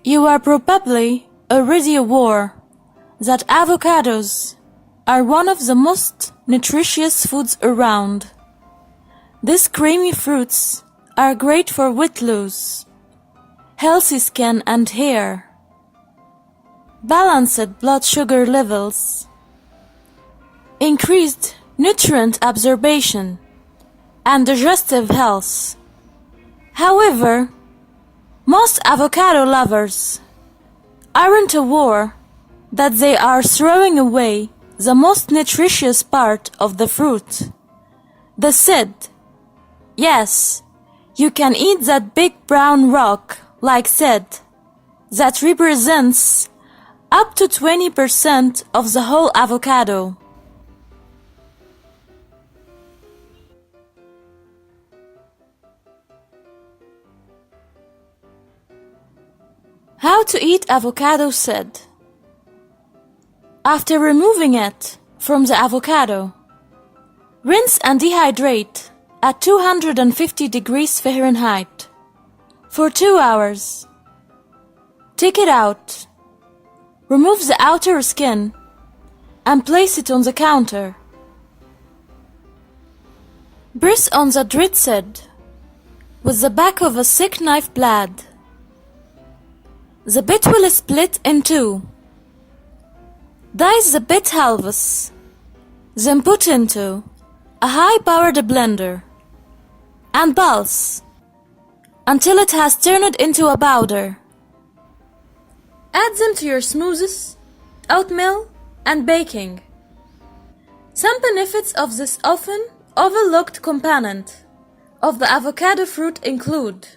You are probably already aware that avocados are one of the most nutritious foods around. These creamy fruits are great for weight loss, healthy skin and hair, balanced blood sugar levels, increased nutrient absorption, and digestive health. However, most avocado lovers aren't aware that they are throwing away the most nutritious part of the fruit, the seed. Yes, you can eat that big brown rock-like seed that represents up to 20% of the whole avocado. How to eat avocado seed. After removing it from the avocado, rinse and dehydrate at 250 degrees Fahrenheit for 2 hours. Take it out, remove the outer skin, and place it on the counter. Press on the dried seed with the back of a thick knife blade. The bit will split in two. Dice the bit halves, then put into a high-powered blender and pulse until it has turned into a powder. Add them to your smoothies, oatmeal, and baking. Some benefits of this often overlooked component of the avocado fruit include